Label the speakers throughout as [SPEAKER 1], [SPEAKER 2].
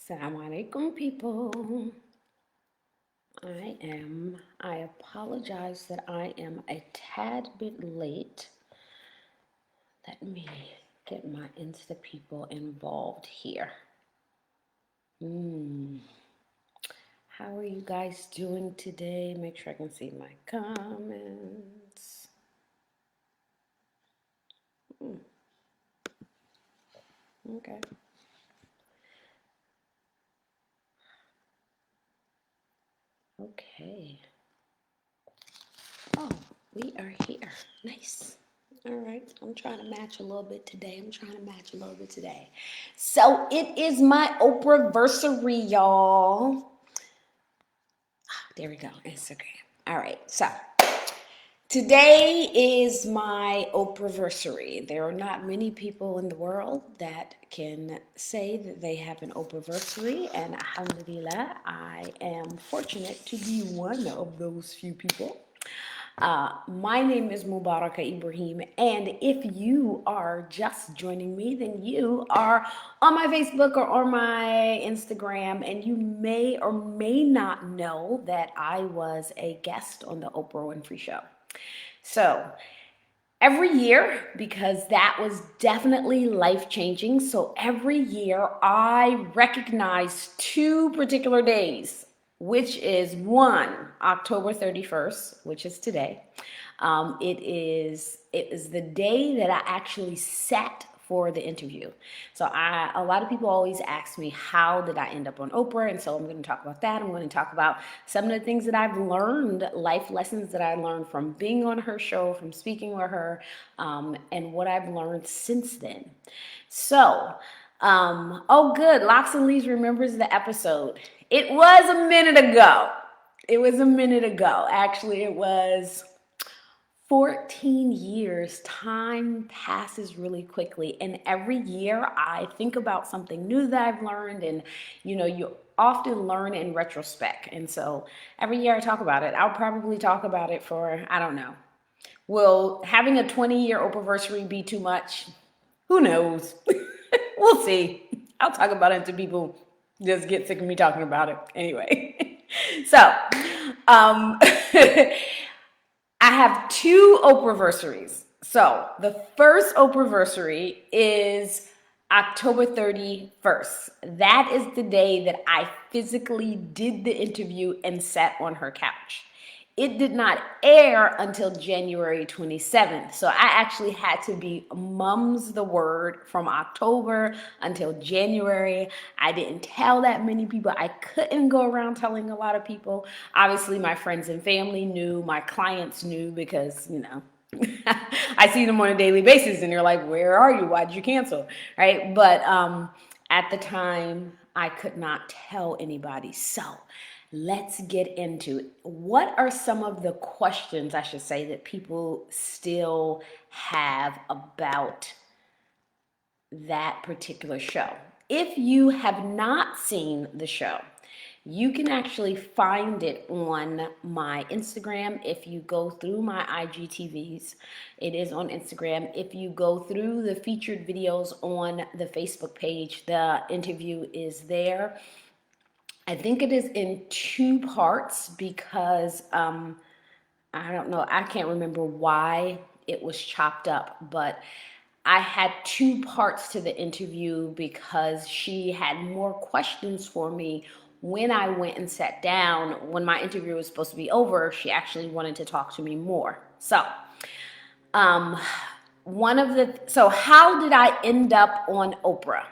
[SPEAKER 1] Assalamu alaikum, people. I apologize that I am a tad bit late. Let me get my Insta people involved here. How are you guys doing today? Make sure I can see my comments. Okay. Okay. Oh, we are here. Nice. All right. I'm trying to match a little bit today. So it is my Oprah-Versary, y'all. There we go. Instagram. All right. So today is my Oprah-Versary. There are not many people in the world that can say that they have an Oprah-Versary, and alhamdulillah, I am fortunate to be one of those few people. My name is Mubaraka Ibrahim, and if you are just joining me, then you are on my Facebook or on my Instagram, and you may or may not know that I was a guest on the Oprah Winfrey Show. So, every year, because that was definitely life-changing, so every year I recognize two particular days, which is one, October 31st, which is today. It is the day that I actually sat for the interview. So a lot of people always ask me, how did I end up on Oprah? And so I'm going to talk about that. I'm going to talk about some of the things that I've learned, life lessons that I learned from being on her show, from speaking with her, and what I've learned since then. So, oh good, Locks and Leaves remembers the episode. It was a minute ago. Actually, it was 14 years. Time passes really quickly, and every year I think about something new that I've learned, and you often learn in retrospect, and so every year I talk about it. I'll probably talk about it for, I don't know, will having a 20-year Oprah-versary be too much? Who knows? We'll see. I'll talk about it until people just get sick of me talking about it anyway. So I have two Oprah-versaries. So the first Oprah-versary is October 31st. That is the day that I physically did the interview and sat on her couch. It did not air until January 27th. So I actually had to be mums the word from October until January. I didn't tell that many people. I couldn't go around telling a lot of people. Obviously, my friends and family knew, my clients knew, because, I see them on a daily basis and they're like, where are you? Why'd you cancel? Right? But at the time, I could not tell anybody. So let's get into it. What are some of the questions, I should say, that people still have about that particular show? If you have not seen the show, you can actually find it on my Instagram. If you go through my IGTVs, it is on Instagram. If you go through the featured videos on the Facebook page, the interview is there. I think it is in two parts because I don't know, I can't remember why it was chopped up, but I had two parts to the interview because she had more questions for me when I went and sat down. When my interview was supposed to be over, she actually wanted to talk to me more. So, so how did I end up on Oprah?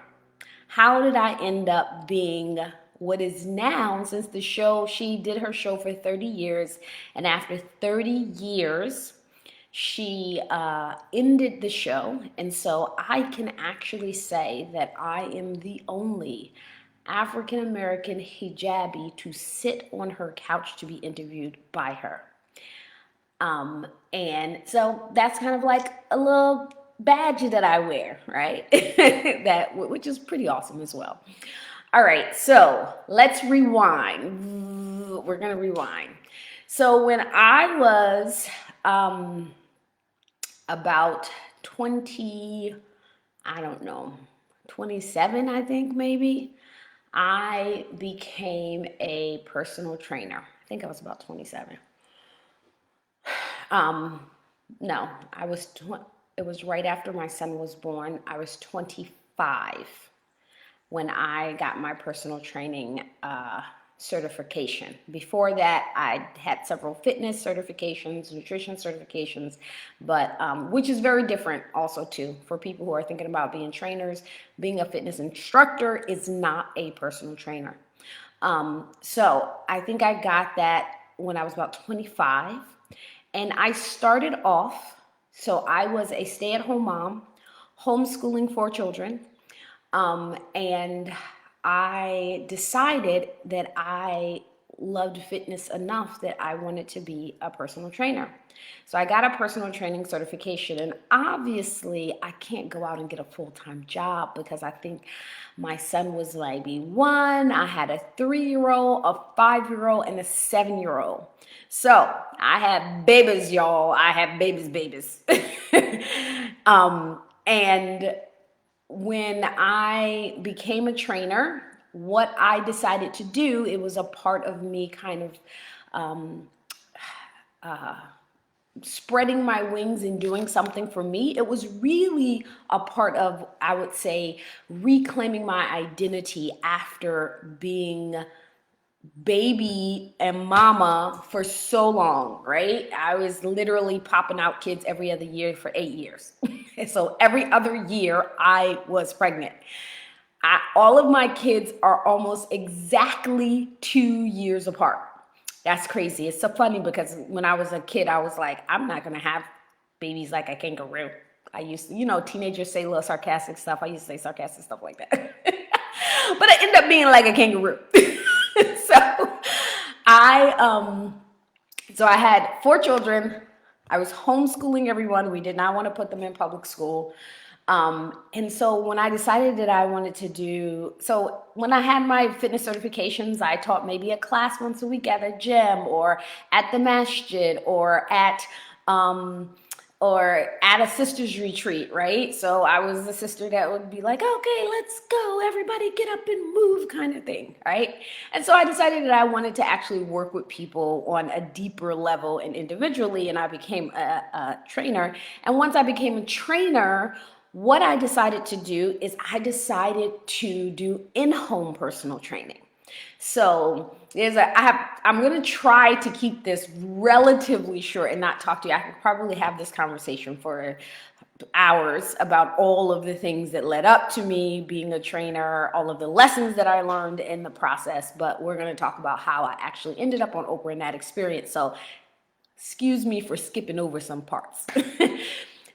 [SPEAKER 1] How did I end up being what is now, since the show, she did her show for 30 years, and after 30 years, she ended the show, and so I can actually say that I am the only African American hijabi to sit on her couch to be interviewed by her. And so that's kind of like a little badge that I wear, right? Which is pretty awesome as well. All right, so let's rewind. We're gonna rewind. So when I was about 20, I don't know, 27, I think maybe, I became a personal trainer. I think I was about 27. Um, no, it was right after my son was born. I was 25 when I got my personal training certification. Before that, I had several fitness certifications, nutrition certifications, but which is very different also too for people who are thinking about being trainers. Being a fitness instructor is not a personal trainer. So I think I got that when I was about 25. And I started off, so I was a stay-at-home mom, homeschooling 4 children. And I decided that I loved fitness enough that I wanted to be a personal trainer. So I got a personal training certification, and obviously I can't go out and get a full-time job because I think my son was maybe one. I had a 3-year-old, a 5-year-old, and a 7-year-old. So I had babies, y'all. I had babies. And when I became a trainer, what I decided to do, it was a part of me kind of spreading my wings and doing something for me. It was really a part of, I would say, reclaiming my identity after being baby and mama for so long, right? I was literally popping out kids every other year for 8 years. So every other year I was pregnant. All of my kids are almost exactly 2 years apart. That's crazy. It's so funny because when I was a kid, I was like, I'm not going to have babies like a kangaroo. I used to, teenagers say little sarcastic stuff. I used to say sarcastic stuff like that. But I ended up being like a kangaroo. So I had 4 children. I was homeschooling everyone. We did not want to put them in public school. And so when I decided that I wanted to so when I had my fitness certifications, I taught maybe a class once a week at a gym or at the masjid or at a sister's retreat, right? So I was the sister that would be like, okay, let's go, everybody get up and move kind of thing, right? And so I decided that I wanted to actually work with people on a deeper level and individually, and I became a trainer. And once I became a trainer, what I decided to do is I decided to do in-home personal training. So I'm going to try to keep this relatively short and not talk to you. I could probably have this conversation for hours about all of the things that led up to me being a trainer, all of the lessons that I learned in the process. But we're going to talk about how I actually ended up on Oprah in that experience. So excuse me for skipping over some parts.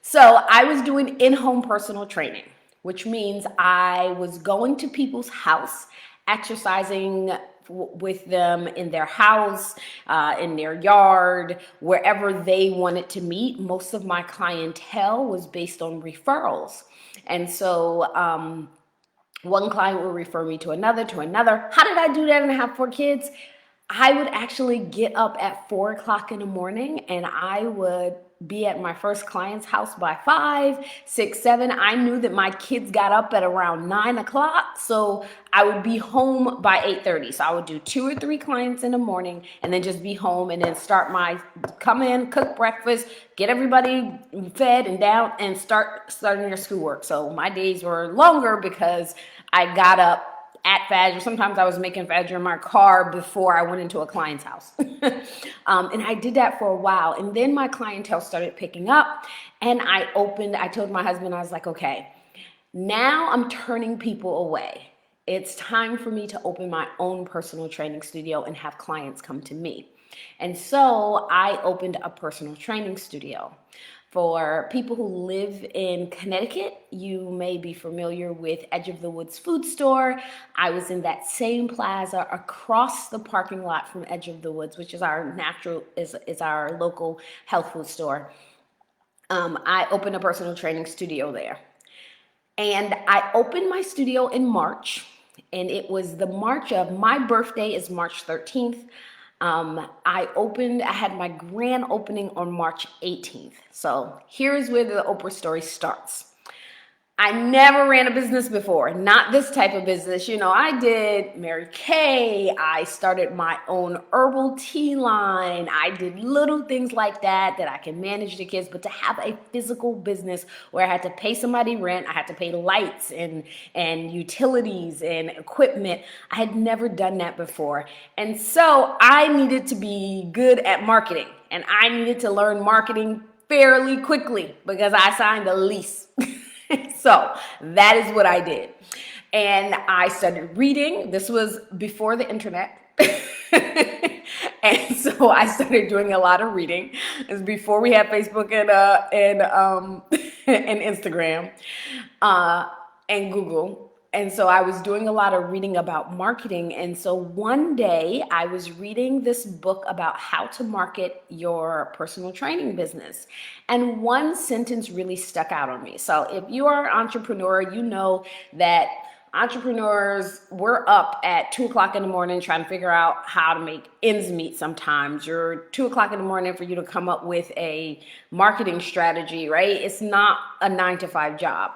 [SPEAKER 1] So I was doing in-home personal training, which means I was going to people's house, exercising with them in their house, in their yard, wherever they wanted to meet. Most of my clientele was based on referrals. And so one client would refer me to another, to another. How did I do that and have 4 kids? I would actually get up at 4 o'clock in the morning and I would be at my first client's house by 5, 6, 7. I knew that my kids got up at around 9 o'clock, so I would be home by 8:30. So I would do 2 or 3 clients in the morning and then just be home and then come in, cook breakfast, get everybody fed and down and starting their schoolwork. So my days were longer because I got up at Fajr. Sometimes I was making Fajr in my car before I went into a client's house. And I did that for a while. And then my clientele started picking up and I told my husband, I was like, okay, now I'm turning people away. It's time for me to open my own personal training studio and have clients come to me. And so I opened a personal training studio. For people who live in Connecticut, you may be familiar with Edge of the Woods Food Store. I was in that same plaza across the parking lot from Edge of the Woods, which is our local health food store. I opened a personal training studio there. And I opened my studio in March, and it was the March of my birthday is March 13th. I had my grand opening on March 18th. So here's where the Oprah story starts. I never ran a business before, not this type of business. You know, I did Mary Kay. I started my own herbal tea line. I did little things like that I can manage the kids. But to have a physical business where I had to pay somebody rent, I had to pay lights and utilities and equipment, I had never done that before. And so I needed to be good at marketing, and I needed to learn marketing fairly quickly because I signed a lease. So that is what I did. And I started reading. This was before the internet. And so I started doing a lot of reading. It was before we had Facebook and Instagram and Google. And so I was doing a lot of reading about marketing. And so one day I was reading this book about how to market your personal training business. And one sentence really stuck out on me. So if you are an entrepreneur, you know that entrepreneurs, we're up at 2 o'clock in the morning trying to figure out how to make ends meet sometimes. You're 2 o'clock in the morning for you to come up with a marketing strategy, right? It's not a 9 to 5 job.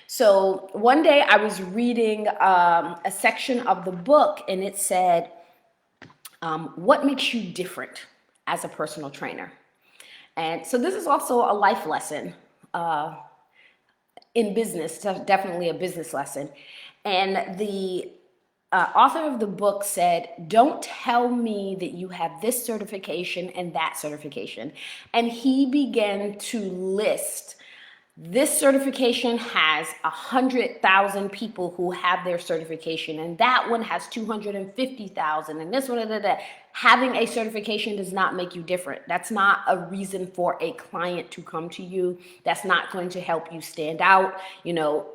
[SPEAKER 1] So one day I was reading a section of the book, and it said, what makes you different as a personal trainer? And so this is also a life lesson in business, definitely a business lesson. And the author of the book said, don't tell me that you have this certification and that certification. And he began to list, this certification has 100,000 people who have their certification, and that one has 250,000, and this one, having a certification does not make you different. That's not a reason for a client to come to you. That's not going to help you stand out. You know,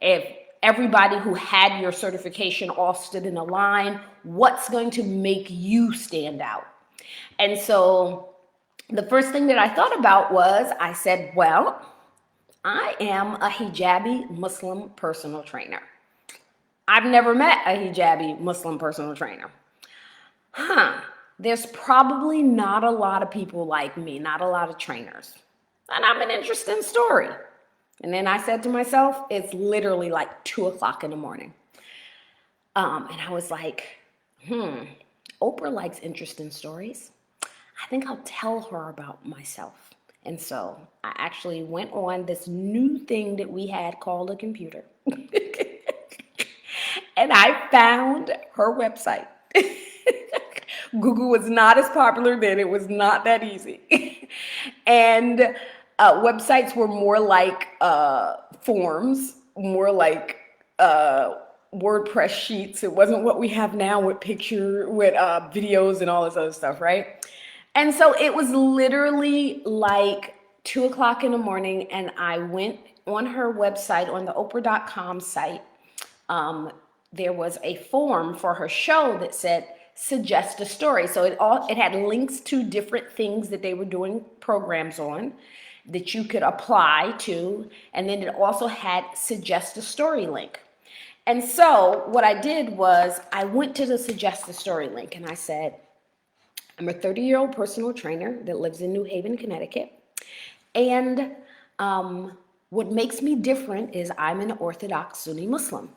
[SPEAKER 1] if everybody who had your certification all stood in a line, what's going to make you stand out? And so the first thing that I thought about was, I said, well, I am a hijabi Muslim personal trainer. I've never met a hijabi Muslim personal trainer. There's probably not a lot of people like me, not a lot of trainers. And I'm an interesting story. And then I said to myself, it's literally like 2 o'clock in the morning. And I was like, Oprah likes interesting stories. I think I'll tell her about myself. And so I actually went on this new thing that we had called a computer. And I found her website. Google was not as popular then. It was not that easy. And websites were more like forms, more like WordPress sheets. It wasn't what we have now with videos and all this other stuff, right? And so it was literally like 2 o'clock in the morning, and I went on her website, on the Oprah.com site. There was a form for her show that said, suggest a story. So it had links to different things that they were doing programs on that you could apply to. And then it also had suggest a story link. And so what I did was I went to the suggest a story link, and I said, I'm a 30-year-old personal trainer that lives in New Haven, Connecticut. And what makes me different is I'm an Orthodox Sunni Muslim.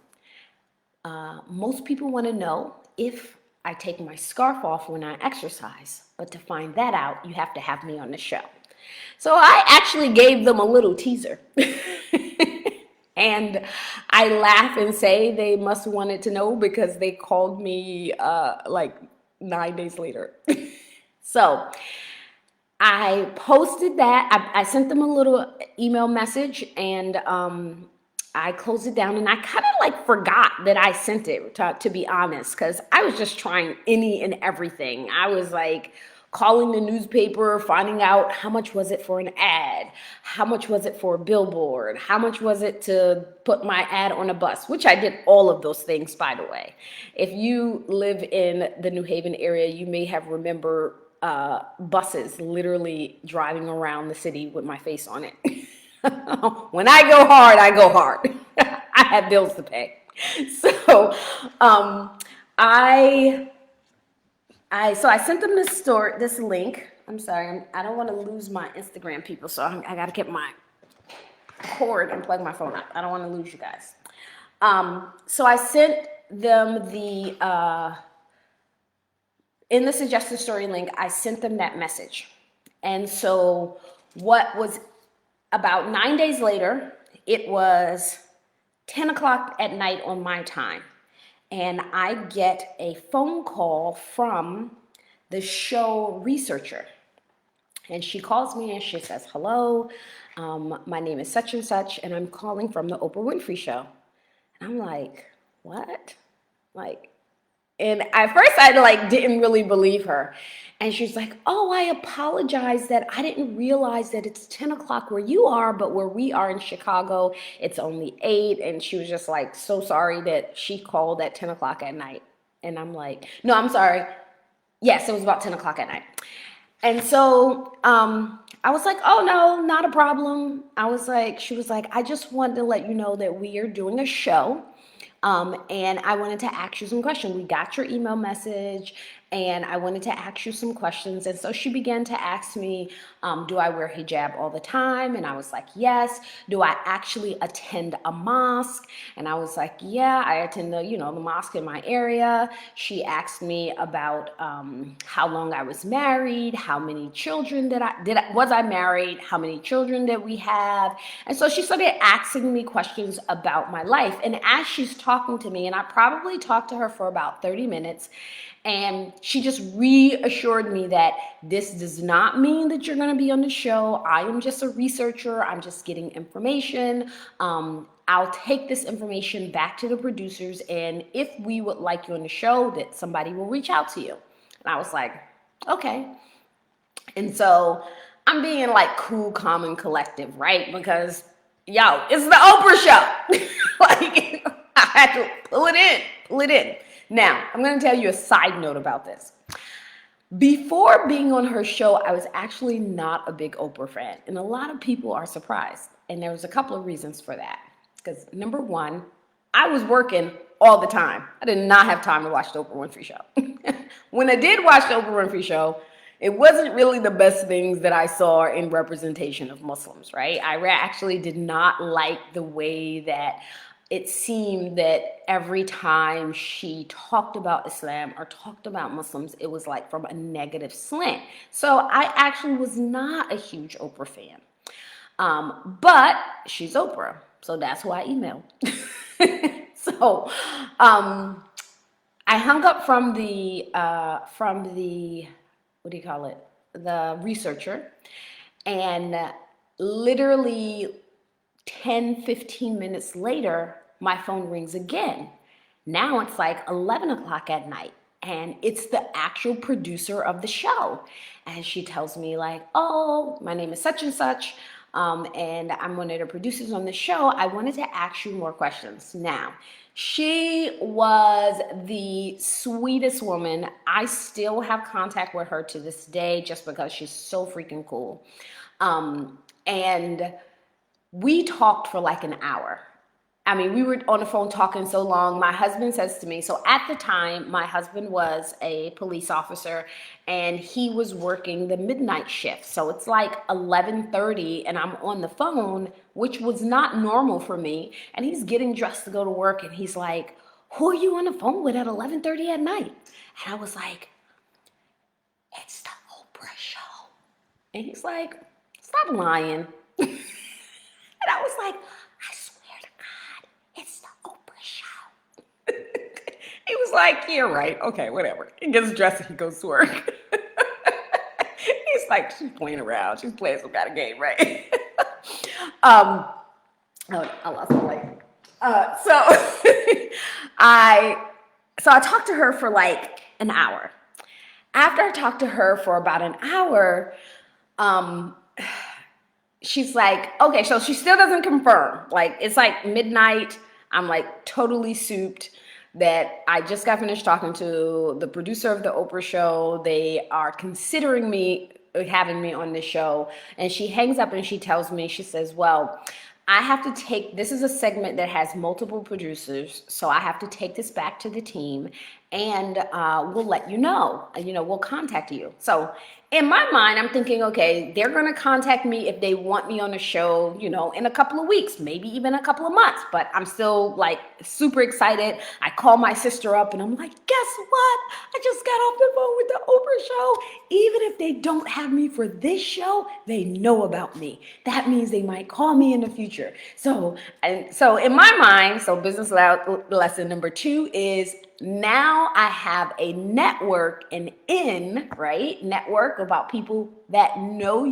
[SPEAKER 1] Most people want to know if I take my scarf off when I exercise. But to find that out, you have to have me on the show. So I actually gave them a little teaser. And I laugh and say they must have wanted to know because they called me like 9 days later. So I posted that. I sent them a little email message, and I closed it down, and I kind of like forgot that I sent it, to be honest, because I was just trying any and everything. I was like calling the newspaper, finding out how much was it for an ad, how much was it for a billboard, how much was it to put my ad on a bus, which I did all of those things, by the way. If you live in the New Haven area, you may have remember buses literally driving around the city with my face on it. When I go hard, I go hard. I have bills to pay. So I sent them this link. I'm sorry, I don't want to lose my Instagram people, so I got to keep my cord and plug my phone up. I don't want to lose you guys. So I sent them in the suggested story link, I sent them that message. And so what was about 9 days later, it was 10 o'clock at night on my time. And I get a phone call from the show researcher. And she calls me and she says, hello, my name is such and such, and I'm calling from the Oprah Winfrey Show. And I'm like, what? And at first I didn't really believe her. And she's like, oh, I apologize that I didn't realize that it's 10 o'clock where you are, but where we are in Chicago, it's only 8. And she was just like, so sorry that she called at 10 o'clock at night. And I'm like, no, I'm sorry. Yes, it was about 10 o'clock at night. And so I was like, oh, no, not a problem. She was like, I just wanted to let you know that we are doing a show. And I wanted to ask you some questions. We got your email message and I wanted to ask you some questions. And so she began to ask me, do I wear hijab all the time? And I was like, yes. Do I actually attend a mosque? And I was like, yeah, I attend the mosque in my area. She asked me about how long I was married, how many children was I married, how many children did we have? And so she started asking me questions about my life. And as she's talking to me, and I probably talked to her for about 30 minutes, and she just reassured me that this does not mean that you're going to be on the show. I am just a researcher. I'm just getting information. I'll take this information back to the producers, and if we would like you on the show, that somebody will reach out to you. And I was like, okay. And so I'm being like cool, calm, and collective, right? Because, yo, it's the Oprah show. I had to pull it in. Now, I'm going to tell you a side note about this. Before being on her show, I was actually not a big Oprah fan. And a lot of people are surprised. And there was a couple of reasons for that. Because number one, I was working all the time. I did not have time to watch the Oprah Winfrey Show. When I did watch the Oprah Winfrey Show, it wasn't really the best things that I saw in representation of Muslims, right? I actually did not like the way that it seemed that every time she talked about Islam or talked about Muslims, it was like from a negative slant. So I actually was not a huge Oprah fan. But she's Oprah, so that's who I emailed. So I hung up from the what do you call it? The researcher, and literally 10, 15 minutes later, my phone rings again. Now it's like 11 o'clock at night, and it's the actual producer of the show. And she tells me like, oh, my name is such and such, and I'm one of the producers on the show. I wanted to ask you more questions. Now, she was the sweetest woman. I still have contact with her to this day just because she's so freaking cool. And we talked for like an hour. I mean, we were on the phone talking so long. My husband says to me, so at the time, my husband was a police officer and he was working the midnight shift. So it's like 11:30 and I'm on the phone, which was not normal for me. And he's getting dressed to go to work and he's like, who are you on the phone with at 11:30 at night? And I was like, it's the Oprah show. And he's like, stop lying. And I was like, I swear to God, it's the Oprah show. He was like, you're right. Okay, whatever. He gets dressed and he goes to work. He's like, she's playing around. She's playing some kind of game, right? Oh, I lost my leg. So I talked to her for like an hour. After I talked to her for about an hour, she's like, okay, so she still doesn't confirm. Like, it's like midnight. I'm like totally souped that I just got finished talking to the producer of the Oprah show. They are considering me, having me on the show. And she hangs up and she tells me, she says, well, I have to take, this is a segment that has multiple producers. So I have to take this back to the team and we'll let you know, we'll contact you. So in my mind, I'm thinking, okay, they're going to contact me if they want me on a show, in a couple of weeks, maybe even a couple of months. But I'm still like super excited. I call my sister up and I'm like, guess what? I just got off the phone with the Oprah show. Even if they don't have me for this show, they know about me. That means they might call me in the future. So in my mind, business lesson number 2 is, now I have a network, network about people that know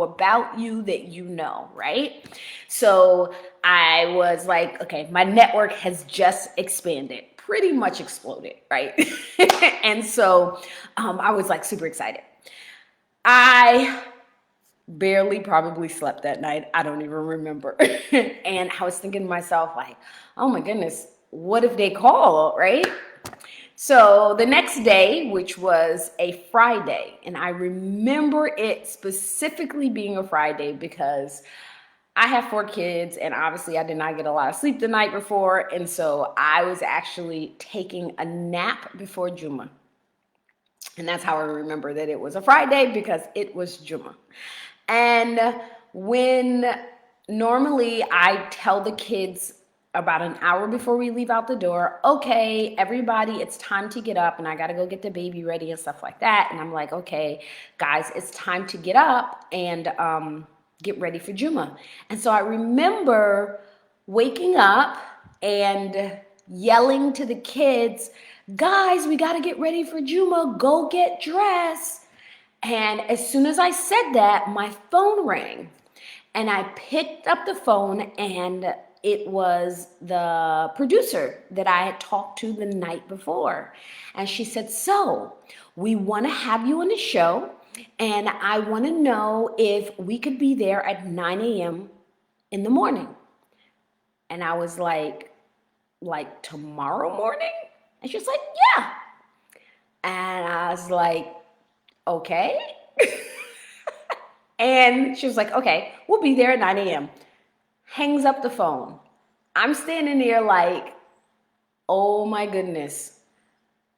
[SPEAKER 1] about you, that right? So I was like, okay, my network has just expanded, pretty much exploded, right? And so I was like super excited. I barely probably slept that night. I don't even remember. And I was thinking to myself, like, oh my goodness, what if they call, right? So the next day, which was a Friday, and I remember it specifically being a Friday because I have 4 kids, and obviously I did not get a lot of sleep the night before, and so I was actually taking a nap before Juma. And that's how I remember that it was a Friday, because it was Juma. And when normally I tell the kids about an hour before we leave out the door, okay, everybody, it's time to get up, and I got to go get the baby ready and stuff like that. And I'm like, okay, guys, it's time to get up and get ready for Juma. And so I remember waking up and yelling to the kids, guys, we got to get ready for Juma, go get dressed. And as soon as I said that, my phone rang, and I picked up the phone, and it was the producer that I had talked to the night before. And she said, so we want to have you on the show, and I want to know if we could be there at 9 a.m. in the morning. And I was like tomorrow morning? And she was like, yeah. And I was like, okay. And she was like, okay, we'll be there at 9 a.m. Hangs up the phone. I'm standing there like, oh my goodness.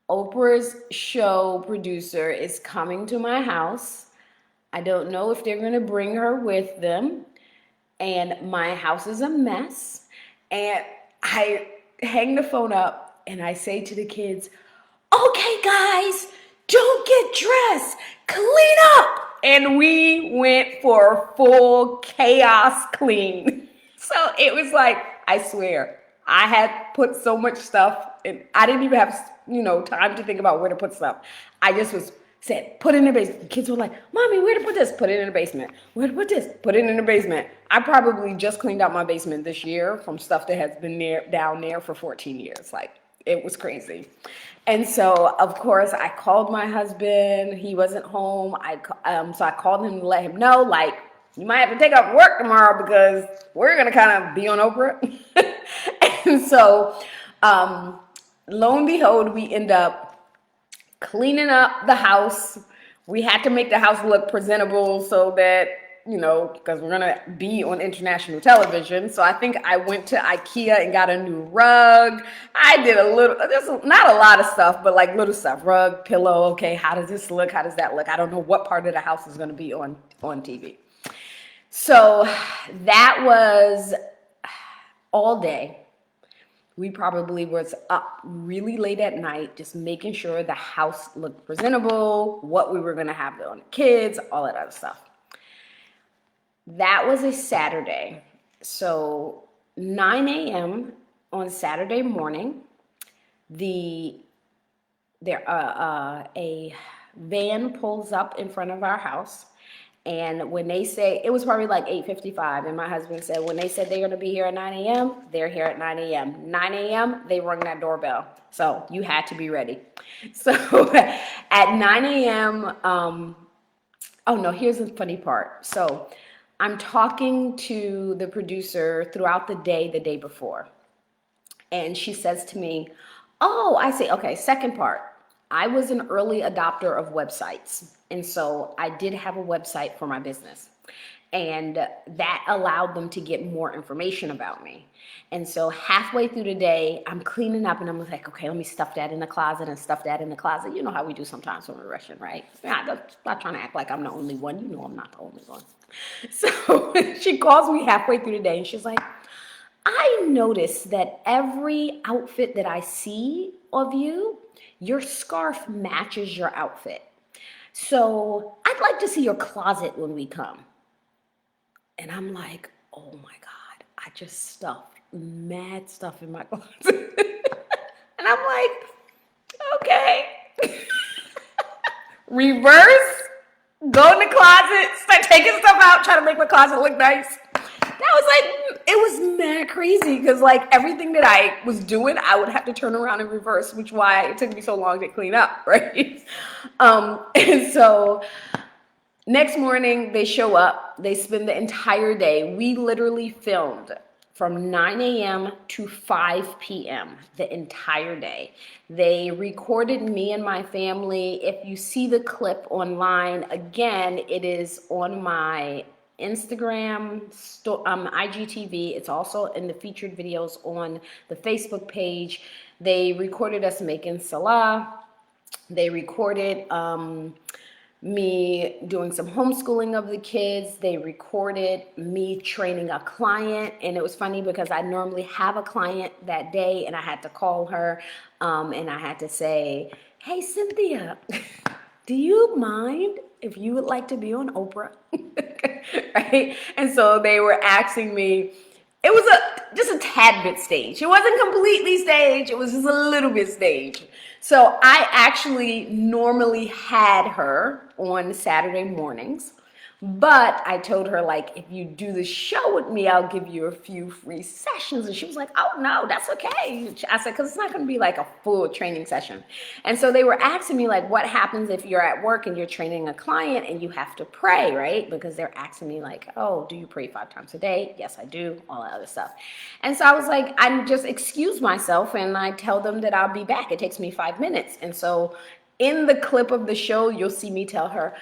[SPEAKER 1] Oprah's show producer is coming to my house. I don't know if they're going to bring her with them. And my house is a mess. And I hang the phone up and I say to the kids, okay, guys, don't get dressed. Clean up. And we went for full chaos clean. So it was like, I swear, I had put so much stuff, and I didn't even have, time to think about where to put stuff. I just said, put it in the basement. The kids were like, Mommy, where to put this? Put it in the basement. Where to put this? Put it in the basement. I probably just cleaned out my basement this year from stuff that has been down there for 14 years. Like, it was crazy. And so, of course, I called my husband. He wasn't home. So I called him to let him know, like, you might have to take off work tomorrow because we're going to kind of be on Oprah. And so, lo and behold, we end up cleaning up the house. We had to make the house look presentable so that, because we're going to be on international television. So I think I went to IKEA and got a new rug. I did there's not a lot of stuff, but like little stuff, rug, pillow. Okay, how does this look? How does that look? I don't know what part of the house is going to be on TV. So that was all day. We probably was up really late at night, just making sure the house looked presentable, what we were going to have on the kids, all that other stuff. That was a Saturday. So 9 a.m. on Saturday morning, a van pulls up in front of our house. And when they say, it was probably like 8:55, and my husband said, when they said they're going to be here at 9 a.m., they're here at 9 a.m. 9 a.m., they rung that doorbell. So you had to be ready. So at 9 a.m., oh no, here's the funny part. So I'm talking to the producer throughout the day before. And she says to me, oh, I say, okay, second part. I was an early adopter of websites. And so I did have a website for my business. And that allowed them to get more information about me. And so halfway through the day, I'm cleaning up and I'm like, okay, let me stuff that in the closet and stuff that in the closet. You know how we do sometimes when we're rushing, right? I'm not trying to act like I'm the only one. You know I'm not the only one. So she calls me halfway through the day and she's like, I noticed that every outfit that I see of you, your scarf matches your outfit. So I'd like to see your closet when we come. And I'm like, oh my God, I just stuffed mad stuff in my closet. And I'm like, okay. Reverse, go in the closet, start taking stuff out, try to make my closet look nice. That was like, it was mad crazy because like everything that I was doing, I would have to turn around and reverse, which why it took me so long to clean up, right? And so next morning, they show up. They spend the entire day. We literally filmed from 9 a.m. to 5 p.m. the entire day. They recorded me and my family. If you see the clip online, again, it is on my Instagram, IGTV. It's also in the featured videos on the Facebook page. They recorded us making salah. They recorded me doing some homeschooling of the kids. They recorded me training a client. And it was funny because I normally have a client that day and I had to call her and I had to say, hey, Cynthia, do you mind if you would like to be on Oprah? Right? And so they were asking me, it was just a tad bit stage. It wasn't completely stage. It was just a little bit stage. So I actually normally had her on Saturday mornings, but I told her, like, if you do the show with me, I'll give you a few free sessions. And she was like, oh, no, that's okay. I said, because it's not going to be like a full training session. And so they were asking me, like, what happens if you're at work and you're training a client and you have to pray, right? Because they're asking me, like, oh, do you pray 5 times a day? Yes, I do. All that other stuff. And so I was like, I just excuse myself and I tell them that I'll be back. It takes me 5 minutes. And so in the clip of the show, you'll see me tell her,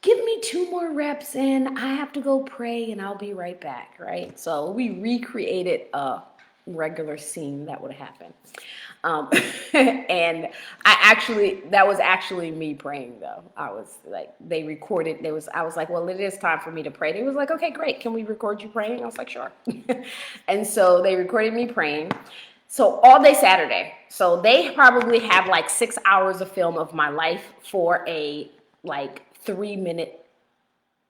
[SPEAKER 1] give me 2 more reps and I have to go pray and I'll be right back, right? So we recreated a regular scene that would happen. And that was actually me praying though. I was like, I was like, well, it is time for me to pray. They was like, okay, great. Can we record you praying? I was like, sure. And so they recorded me praying. So all day Saturday. So they probably have like 6 hours of film of my life for a like 3-minute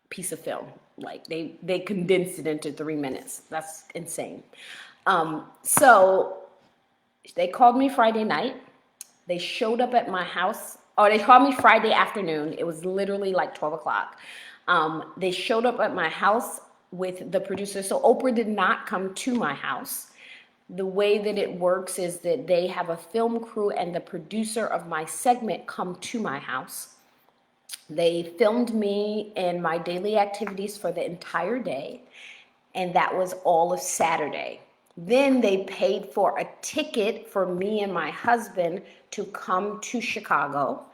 [SPEAKER 1] piece of film. Like they condensed it into 3 minutes. That's insane. So they called me Friday night. They showed up at my house. Oh, they called me Friday afternoon. It was literally like 12 o'clock. They showed up at my house with the producer. So Oprah did not come to my house. The way that it works is that they have a film crew and the producer of my segment come to my house. They filmed me and my daily activities for the entire day, and that was all of Saturday. Then they paid for a ticket for me and my husband to come to Chicago,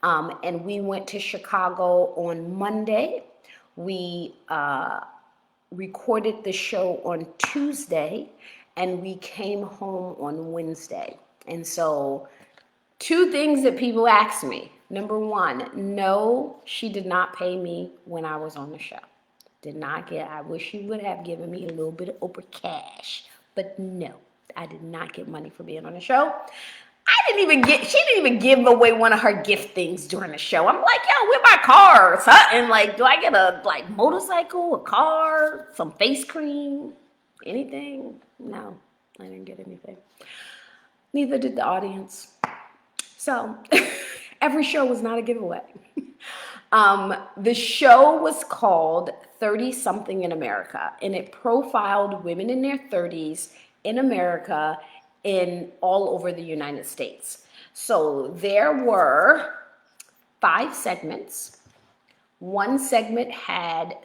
[SPEAKER 1] and we went to Chicago on Monday. We recorded the show on Tuesday, and we came home on Wednesday. And so 2 things that people ask me. Number 1, no, she did not pay me when I was on the show. I wish she would have given me a little bit of Oprah cash, but no, I did not get money for being on the show. She didn't even give away one of her gift things during the show. I'm like, yo, with my car or something. Like, do I get a motorcycle, a car, some face cream, anything? No, I didn't get anything. Neither did the audience. So every show was not a giveaway. The show was called 30-something in America, and it profiled women in their 30s in America in all over the United States. So there were 5 segments. One segment had,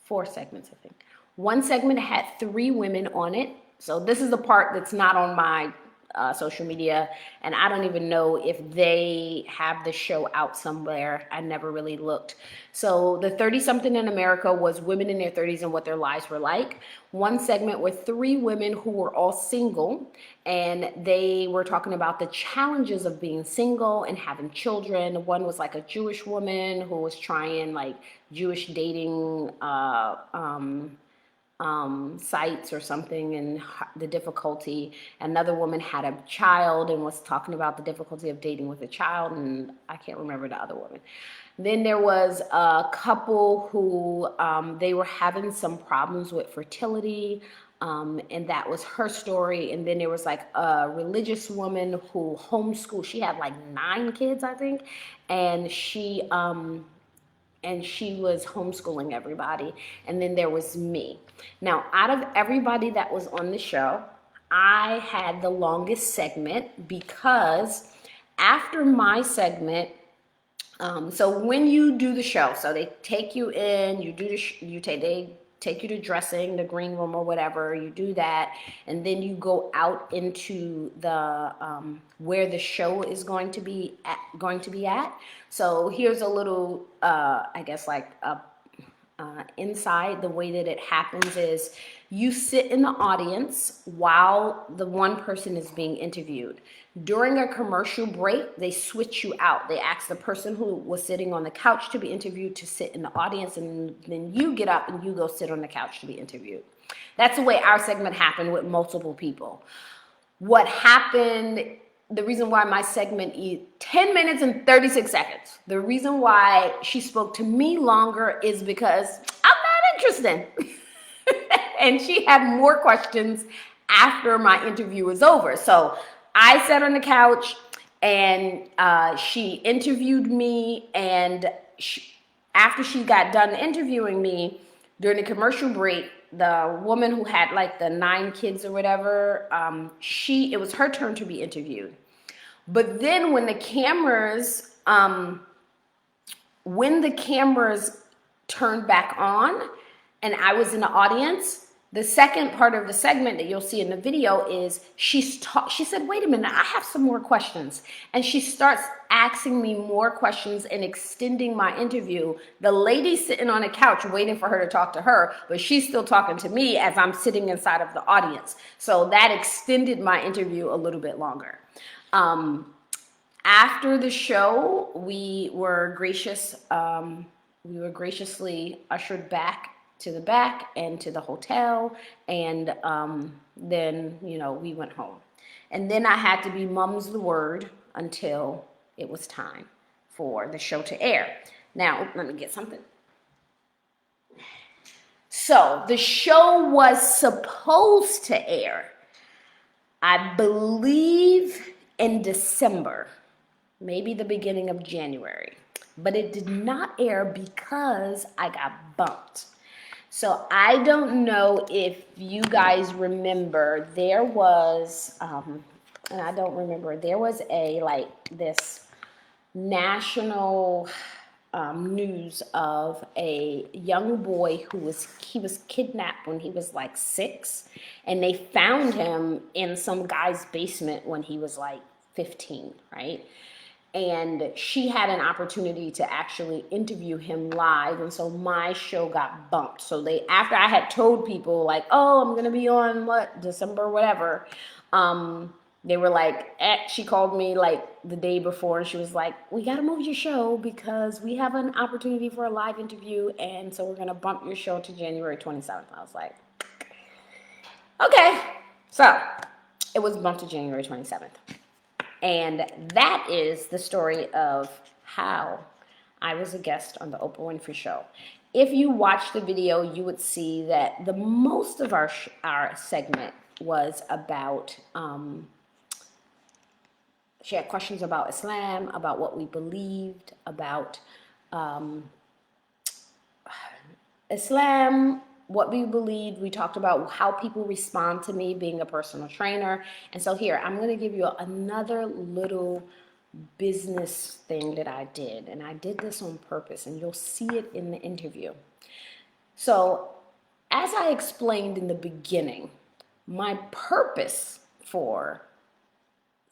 [SPEAKER 1] 4 segments, I think. One segment had 3 women on it. So this is the part that's not on my social media, and I don't even know if they have the show out somewhere. I never really looked. So the 30 something in America was women in their 30s and what their lives were like. One segment were three women who were all single, and they were talking about the challenges of being single and having children. One was like a Jewish woman who was trying like Jewish dating sites or something, and the difficulty. Another woman had a child and was talking about the difficulty of dating with a child, and I can't remember the other woman. Then there was a couple who they were having some problems with fertility, and that was her story. And then there was like a religious woman who homeschooled. She had like 9 kids, I think, and she was homeschooling everybody. And then there was me. Now, out of everybody that was on the show, I had the longest segment because after my segment, so when you do the show, so they take you in, they take you to dressing, the green room or whatever, you do that, and then you go out into the where the show is going to be at. So here's a little, I guess like inside. The way that it happens is you sit in the audience while the one person is being interviewed. During a commercial break, they switch you out. They ask the person who was sitting on the couch to be interviewed to sit in the audience, and then you get up and you go sit on the couch to be interviewed. That's the way our segment happened with multiple people. What happened, the reason why my segment is 10 minutes and 36 seconds, the reason why she spoke to me longer is because I'm not interested. And she had more questions after my interview was over. So I sat on the couch and she interviewed me. And after she got done interviewing me, during the commercial break, the woman who had like the 9 kids or whatever, it was her turn to be interviewed. But then when the cameras turned back on and I was in the audience, the second part of the segment that you'll see in the video is she said, wait a minute, I have some more questions. And she starts asking me more questions and extending my interview. The lady sitting on a couch waiting for her to talk to her, but she's still talking to me as I'm sitting inside of the audience. So that extended my interview a little bit longer. After the show, we were graciously ushered back to the back and to the hotel, and then we went home. And then I had to be mum's the word until it was time for the show to air. Now, let me get something. So the show was supposed to air, I believe, in December, maybe the beginning of January, but it did not air because I got bumped. So I don't know if you guys remember, there was, and I don't remember, there was this national news of a young boy he was kidnapped when he was like 6, and they found him in some guy's basement when he was like 15, right? And she had an opportunity to actually interview him live, and so my show got bumped. So after I had told people like, oh, I'm gonna be on December whatever, they were like, she called me like the day before and she was like, we gotta move your show because we have an opportunity for a live interview, and so we're gonna bump your show to January 27th. I was like, okay. So it was bumped to January 27th. And that is the story of how I was a guest on the Oprah Winfrey Show. If you watch the video, you would see that the most of our segment was about, she had questions about Islam, about what we believed, about Islam, what we believed. We talked about how people respond to me being a personal trainer. And so here, I'm going to give you another little business thing that I did. And I did this on purpose, and you'll see it in the interview. So as I explained in the beginning, my purpose for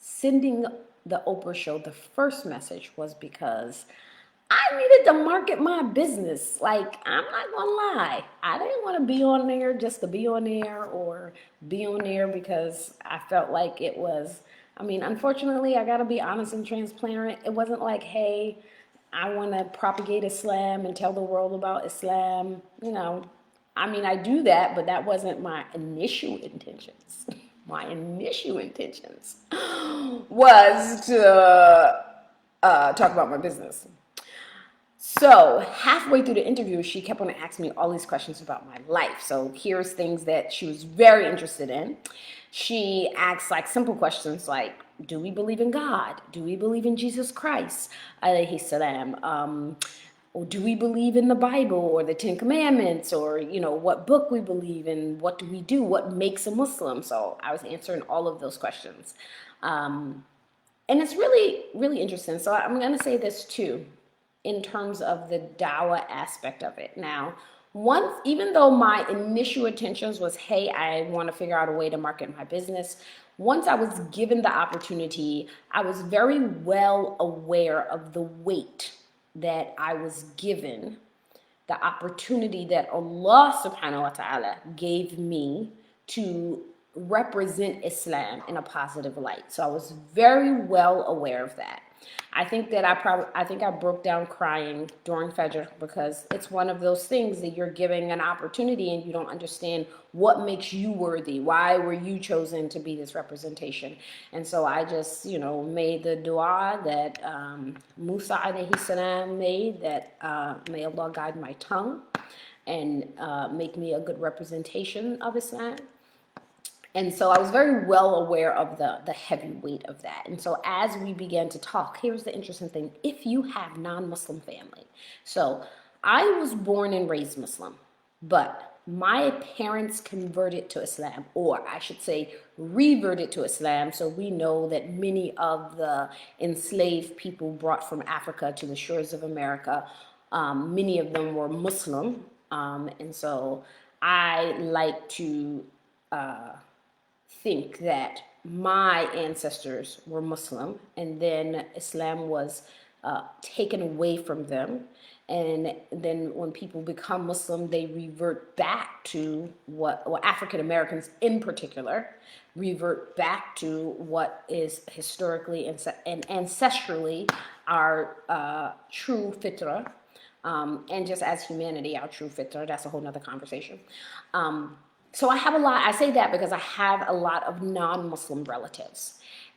[SPEAKER 1] sending the Oprah show the first message was because I needed to market my business. Like, I'm not gonna lie, I didn't want to be on there just to be on there or be on there because I felt like it was. I mean, unfortunately, I gotta be honest and transparent. It wasn't like, hey, I want to propagate Islam and tell the world about Islam. I mean, I do that, but that wasn't my initial intentions. My initial intentions was to talk about my business. So halfway through the interview, she kept on asking me all these questions about my life. So here's things that she was very interested in. She asked like simple questions like, do we believe in God? Do we believe in Jesus Christ? Alayhi salam. Or do we believe in the Bible or the Ten Commandments, or what book we believe in? What do we do? What makes a Muslim? So I was answering all of those questions. And it's really, really interesting. So I'm going to say this too, in terms of the dawah aspect of it. Now, even though my initial intentions was, hey, I want to figure out a way to market my business, once I was given the opportunity, I was very well aware of the weight that I was given, the opportunity that Allah subhanahu wa ta'ala gave me to represent Islam in a positive light. So I was very well aware of that. I think I broke down crying during Fajr because it's one of those things that you're giving an opportunity and you don't understand what makes you worthy. Why were you chosen to be this representation? And so I just, made the dua that Musa alayhi salam made, that may Allah guide my tongue and make me a good representation of Islam. And so I was very well aware of the heavy weight of that. And so as we began to talk, here's the interesting thing. If you have non-Muslim family, so I was born and raised Muslim, but my parents converted to Islam, or I should say reverted to Islam. So we know that many of the enslaved people brought from Africa to the shores of America, many of them were Muslim. And so I like to think that my ancestors were Muslim, and then Islam was taken away from them. And then when people become Muslim, they revert back to African Americans in particular, revert back to what is historically and ancestrally our true fitra. And just as humanity, our true fitra, that's a whole nother conversation. So I say that because I have a lot of non-Muslim relatives.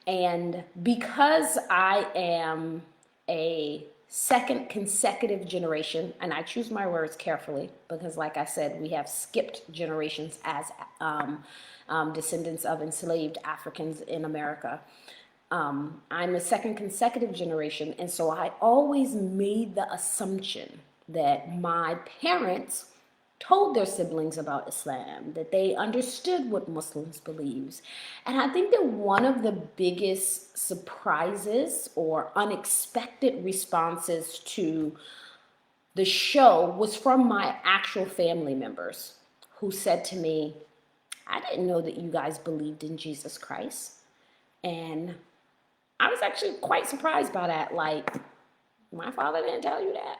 [SPEAKER 1] And because I am a second consecutive generation, and I choose my words carefully because like I said, we have skipped generations as descendants of enslaved Africans in America. I'm a second consecutive generation, and so I always made the assumption that my parents told their siblings about Islam, that they understood what Muslims believes. And I think that one of the biggest surprises or unexpected responses to the show was from my actual family members who said to me, I didn't know that you guys believed in Jesus Christ. And I was actually quite surprised by that. Like, my father didn't tell you that.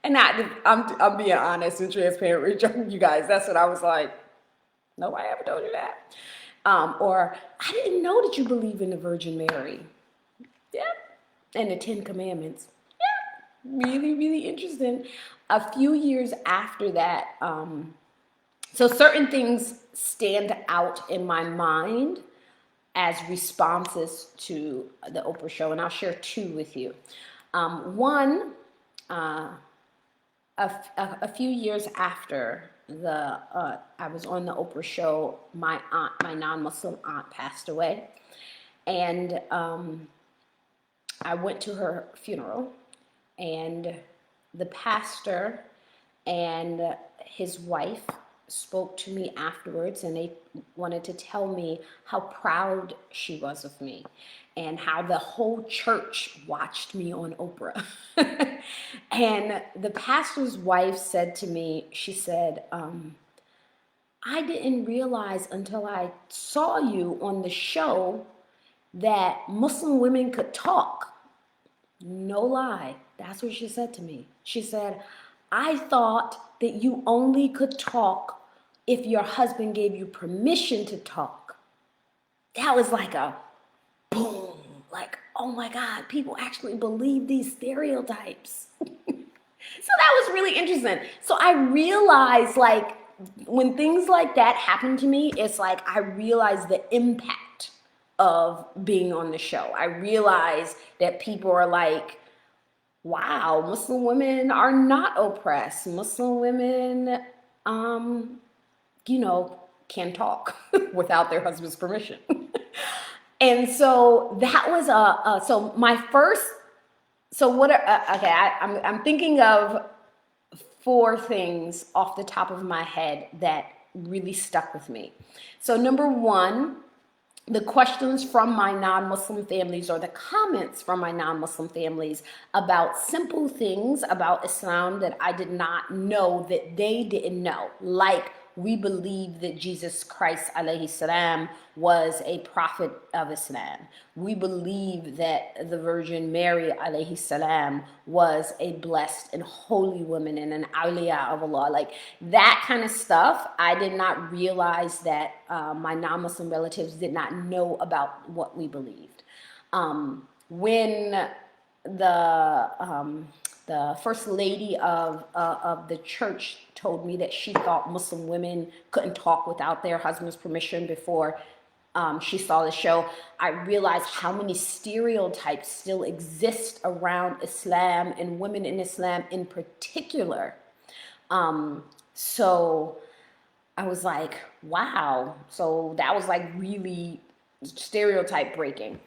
[SPEAKER 1] And I'm being honest and transparent with you guys. That's what I was like. Nobody ever told you that. Or I didn't know that you believe in the Virgin Mary. Yep. And the Ten Commandments. Yep. Really, really interesting. A few years after that, so certain things stand out in my mind as responses to the Oprah show, and I'll share two with you. One, a few years after I was on the Oprah show, my non-Muslim aunt passed away, and I went to her funeral, and the pastor and his wife spoke to me afterwards, and they wanted to tell me how proud she was of me and how the whole church watched me on Oprah. And the pastor's wife said to me, she said, I didn't realize until I saw you on the show that Muslim women could talk. No lie. That's what she said to me. She said, I thought that you only could talk if your husband gave you permission to talk. That was like a boom. Like, oh my God, people actually believe these stereotypes. So that was really interesting. So I realized, like, when things like that happen to me, it's like I realize the impact of being on the show. I realize that people are like, wow, Muslim women are not oppressed. Muslim women, um, can talk without their husband's permission. And so that was so my first. So what? Okay, I'm thinking of four things off the top of my head that really stuck with me. So number one, the questions from my non-Muslim families, or the comments from my non-Muslim families about simple things about Islam that I did not know that they didn't know. Like, we believe that Jesus Christ alayhi salam was a prophet of Islam. We believe that the Virgin Mary alayhi salam was a blessed and holy woman and an awliya of Allah. Like, that kind of stuff, I did not realize that my non-Muslim relatives did not know about what we believed. When the first lady of the church told me that she thought Muslim women couldn't talk without their husband's permission before she saw the show, I realized how many stereotypes still exist around Islam and women in Islam in particular. So I was like, wow. So that was like really stereotype breaking.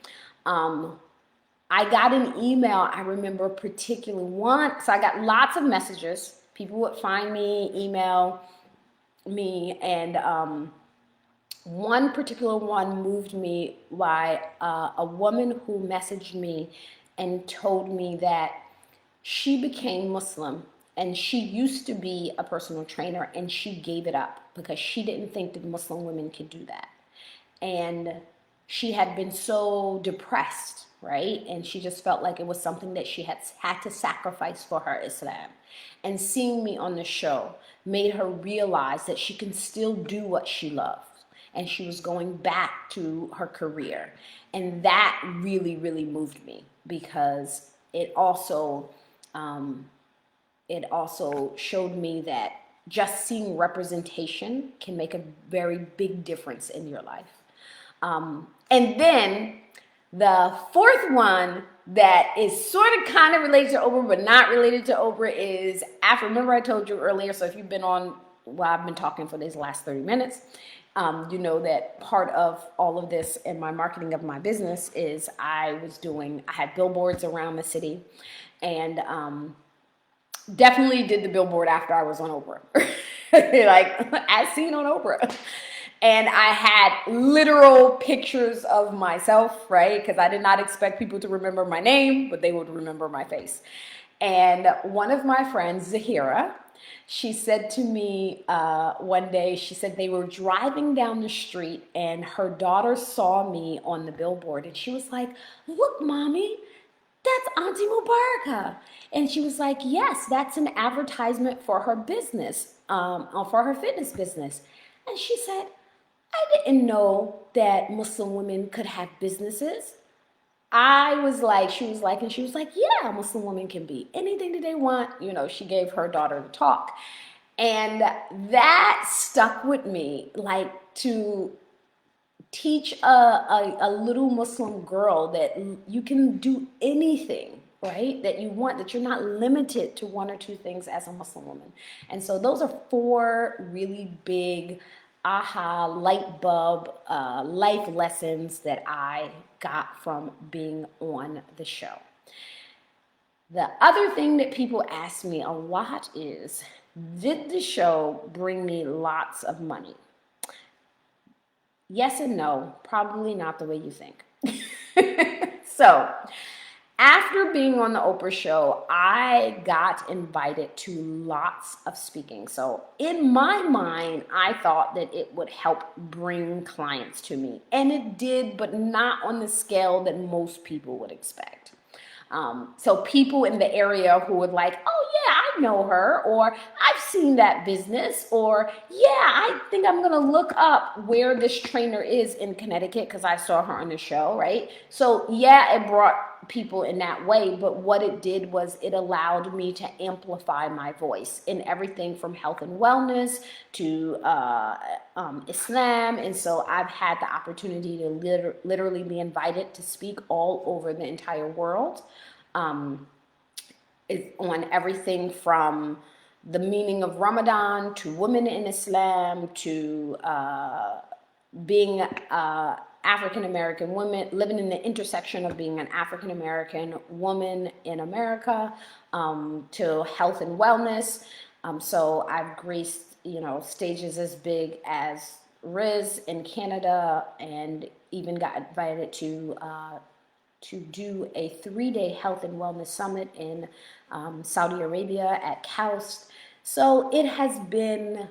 [SPEAKER 1] I got an email, I remember particularly one. So I got lots of messages. People would find me, email me, and one particular one moved me by a woman who messaged me and told me that she became Muslim, and she used to be a personal trainer, and she gave it up because she didn't think that Muslim women could do that. And she had been so depressed, right? And she just felt like it was something that she had to sacrifice for her Islam. And seeing me on the show made her realize that she can still do what she loves. And she was going back to her career. And that really, really moved me, because it also showed me that just seeing representation can make a very big difference in your life. And then the fourth one that is sort of kind of related to Oprah, but not related to Oprah, is after, remember I told you earlier, so if you've been on, well, I've been talking for these last 30 minutes, you know that part of all of this in my marketing of my business is I had billboards around the city, and definitely did the billboard after I was on Oprah. Like, as seen on Oprah. And I had literal pictures of myself, right? Because I did not expect people to remember my name, but they would remember my face. And one of my friends, Zahira, she said to me one day, she said they were driving down the street and her daughter saw me on the billboard. And she was like, look, mommy, that's Auntie Mubaraka. And she was like, yes, that's an advertisement for her business, for her fitness business. And she said, I didn't know that Muslim women could have businesses. She was like, yeah, Muslim women can be anything that they want. You know, she gave her daughter the talk. And that stuck with me, like, to teach a little Muslim girl that you can do anything, right, that you want, that you're not limited to one or two things as a Muslim woman. And so those are four really big aha, light bulb, life lessons that I got from being on the show. The other thing that people ask me a lot is, did the show bring me lots of money? Yes and no, probably not the way you think. So After being on the Oprah show, I got invited to lots of speaking. So in my mind, I thought that it would help bring clients to me. And it did, but not on the scale that most people would expect. So people in the area who would like, oh yeah, I know her, or I've seen that business, or yeah, I think I'm gonna look up where this trainer is in Connecticut because I saw her on the show, right? So yeah, it brought people in that way, but what it did was it allowed me to amplify my voice in everything from health and wellness to Islam. And so I've had the opportunity to literally be invited to speak all over the entire world, on everything from the meaning of Ramadan to women in Islam to being African American woman, living in the intersection of being an African American woman in America, to health and wellness. So I've graced, stages as big as Riz in Canada, and even got invited to do a 3-day health and wellness summit in Saudi Arabia at KAUST. So it has been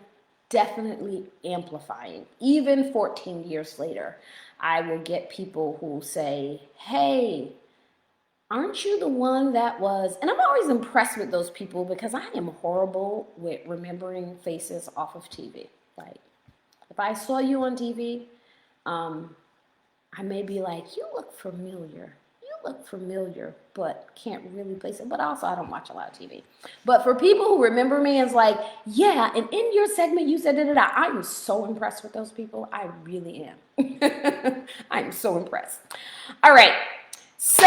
[SPEAKER 1] definitely amplifying. Even 14 years later, I will get people who say, hey, aren't you the one that was, and I'm always impressed with those people because I am horrible with remembering faces off of TV. Like, if I saw you on TV, I may be like, you look familiar. You look familiar, but can't really place it. But also, I don't watch a lot of TV. But for people who remember me, it's like, yeah, and in your segment, you said da-da-da. I'm so impressed with those people. I really am. I'm so impressed. All right. So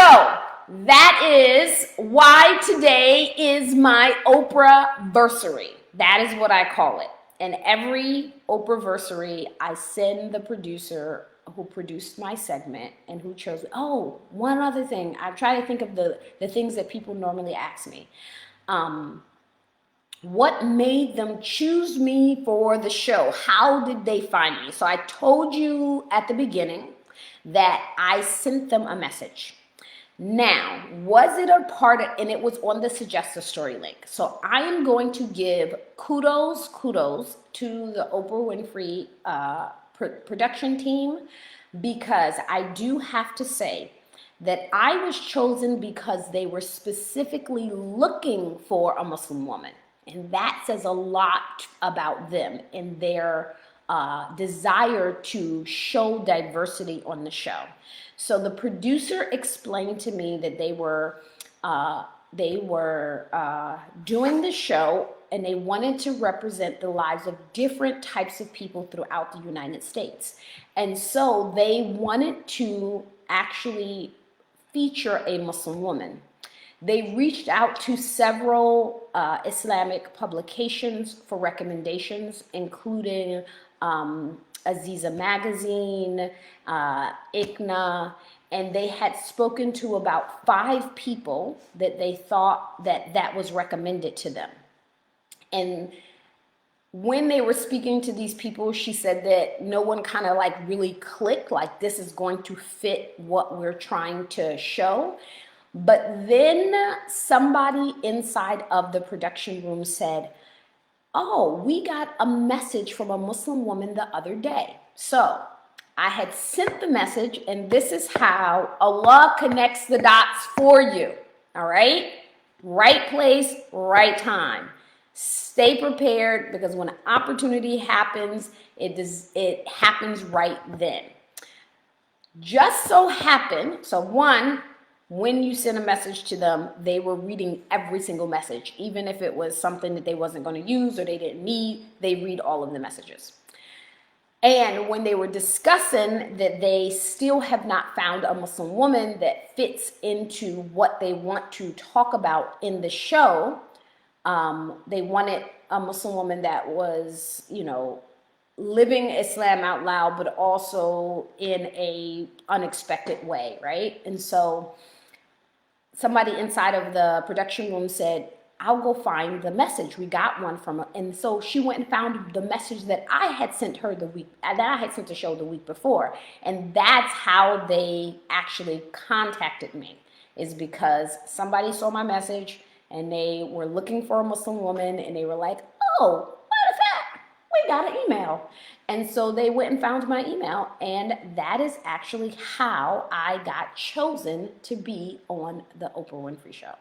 [SPEAKER 1] that is why today is my Oprah-Versary. That is what I call it. And every Oprah-Versary, I send the producer who produced my segment and who chose. Oh, one other thing. I try to think of the things that people normally ask me. What made them choose me for the show? How did they find me? So I told you at the beginning that I sent them a message. Now, was it a part of, and it was on the Suggest a Story link. So I am going to give kudos to the Oprah Winfrey production team, because I do have to say that I was chosen because they were specifically looking for a Muslim woman. And that says a lot about them and their desire to show diversity on the show. So the producer explained to me that they were doing the show and they wanted to represent the lives of different types of people throughout the United States. And so they wanted to actually feature a Muslim woman. They reached out to several Islamic publications for recommendations, including Aziza Magazine, ICNA, and they had spoken to about 5 people that they thought that was recommended to them. And when they were speaking to these people, she said that no one kind of like really clicked, like this is going to fit what we're trying to show. But then somebody inside of the production room said, oh, we got a message from a Muslim woman the other day. So I had sent the message, and this is how Allah connects the dots for you. All right? Right place, right time. Stay prepared, because when an opportunity happens, it happens right then. Just so happened, so one, when you send a message to them, they were reading every single message. Even if it was something that they wasn't going to use or they didn't need, they read all of the messages. And when they were discussing that they still have not found a Muslim woman that fits into what they want to talk about in the show, they wanted a Muslim woman that was, living Islam out loud, but also in a unexpected way, right? And so somebody inside of the production room said, I'll go find the message. We got one from her. And so she went and found the message that I had sent her that I had sent the show the week before. And that's how they actually contacted me. is because somebody saw my message and they were looking for a Muslim woman and they were like, oh, matter of fact, we got an email. And so they went and found my email, and that is actually how I got chosen to be on the Oprah Winfrey Show.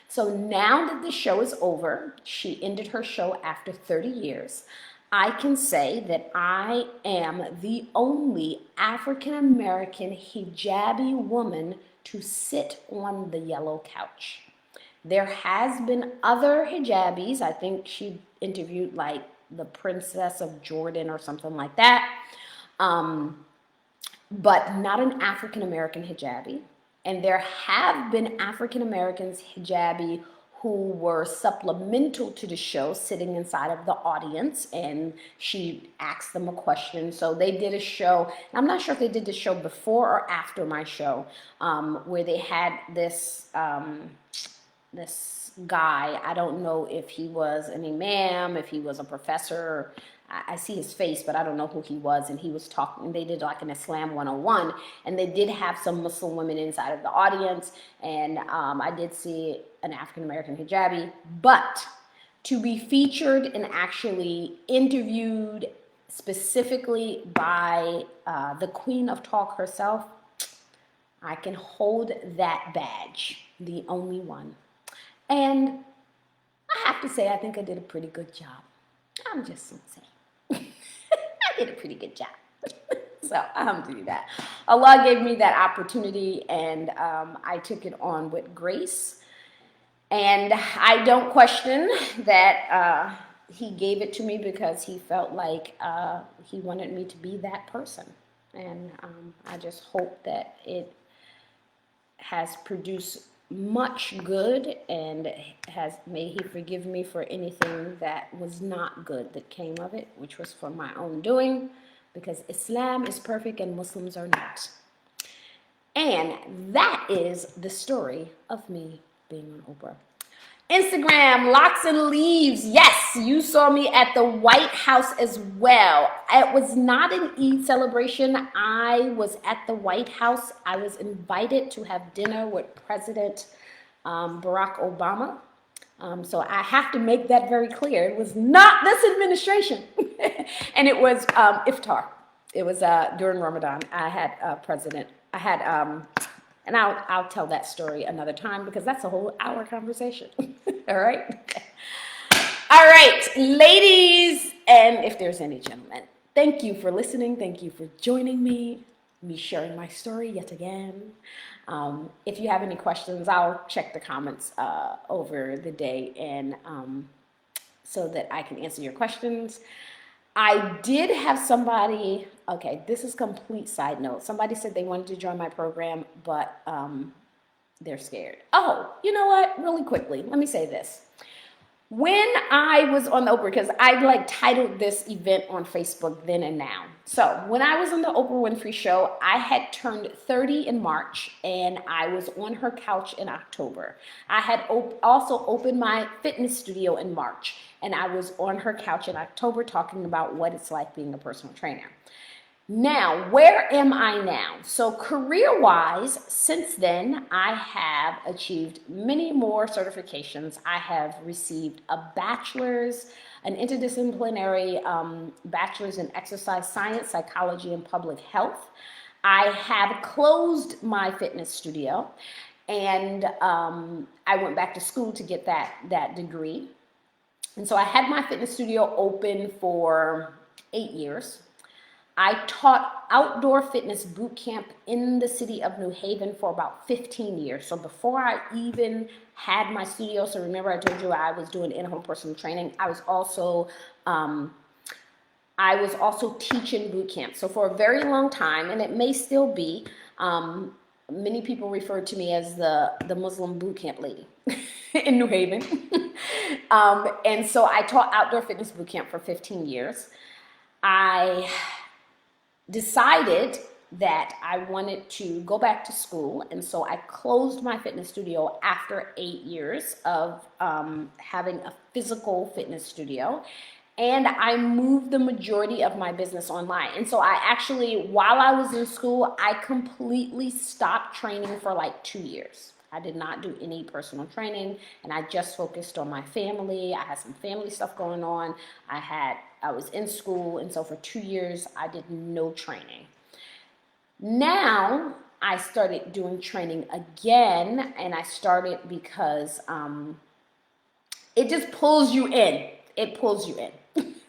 [SPEAKER 1] So now that the show is over, she ended her show after 30 years, I can say that I am the only African American hijabi woman to sit on the yellow couch. There has been other hijabis. I think she interviewed like the Princess of Jordan or something like that. But not an African American hijabi. And there have been African Americans hijabi who were supplemental to the show, sitting inside of the audience, and she asked them a question. So they did a show. I'm not sure if they did the show before or after my show, where they had this this guy. I don't know if he was an imam, if he was a professor. I see his face, but I don't know who he was. And he was talking, they did like an Islam 101, and they did have some Muslim women inside of the audience. And I did see an African-American hijabi, but to be featured and actually interviewed specifically by the Queen of Talk herself, I can hold that badge, the only one. And I have to say, I think I did a pretty good job. I'm just saying. I did a pretty good job. So alhamdulillah. Allah gave me that opportunity, and I took it on with grace. And I don't question that he gave it to me because he felt like he wanted me to be that person. And I just hope that it has produced much good, and may he forgive me for anything that was not good that came of it, which was for my own doing, because Islam is perfect and Muslims are not. And that is the story of me being on Oprah. Instagram, Locks and Leaves. Yes, you saw me at the White House as well. It was not an Eid celebration. I was at the White House. I was invited to have dinner with President Barack Obama. So I have to make that very clear. It was not this administration. And it was iftar. It was during Ramadan. I had and I'll tell that story another time because that's a whole hour conversation. All right? All right, ladies, and if there's any gentlemen, thank you for listening. Thank you for joining me sharing my story yet again. If you have any questions, I'll check the comments over the day, and so that I can answer your questions. I did have somebody, okay, this is complete side note. Somebody said they wanted to join my program, but they're scared. Oh, you know what? Really quickly, let me say this. When I was on the Oprah, because I titled this event on Facebook Then and Now. So when I was on the Oprah Winfrey Show, I had turned 30 in March, and I was on her couch in October. I had also opened my fitness studio in March, and I was on her couch in October talking about what it's like being a personal trainer. Now, where am I now? So career-wise, since then, I have achieved many more certifications. I have received a bachelor's, an interdisciplinary bachelor's in exercise science, psychology, and public health. I have closed my fitness studio, and I went back to school to get that degree. And so I had my fitness studio open for 8 years. I taught outdoor fitness boot camp in the city of New Haven for about 15 years. So before I even had my studio, so remember I told you I was doing in-home personal training, I was also teaching boot camp. So for a very long time, and it may still be, many people refer to me as the Muslim boot camp lady in New Haven. And so I taught outdoor fitness boot camp for 15 years. I decided that I wanted to go back to school, and so I closed my fitness studio after 8 years of having a physical fitness studio, and I moved the majority of my business online. And so I actually, while I was in school, I completely stopped training for like 2 years. I did not do any personal training, and I just focused on my family. I had some family stuff going on. I was in school, and so for 2 years, I did no training. Now, I started doing training again, and I started because it just pulls you in. It pulls you in.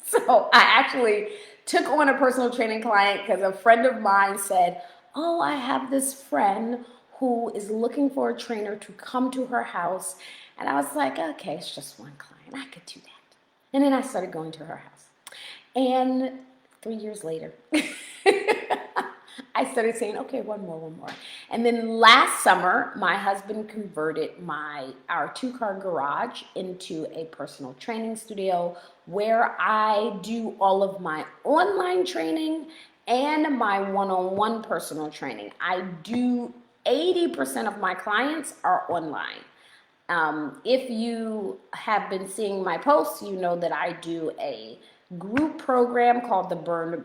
[SPEAKER 1] So I actually took on a personal training client because a friend of mine said, oh, I have this friend who is looking for a trainer to come to her house. And I was like, okay, it's just one client. I could do that. And then I started going to her house. And 3 years later, I started saying, okay, one more. And then last summer, my husband converted our 2-car garage into a personal training studio where I do all of my online training and my one-on-one personal training. I do 80% of my clients are online. If you have been seeing my posts, you know that I do a group program called the Burn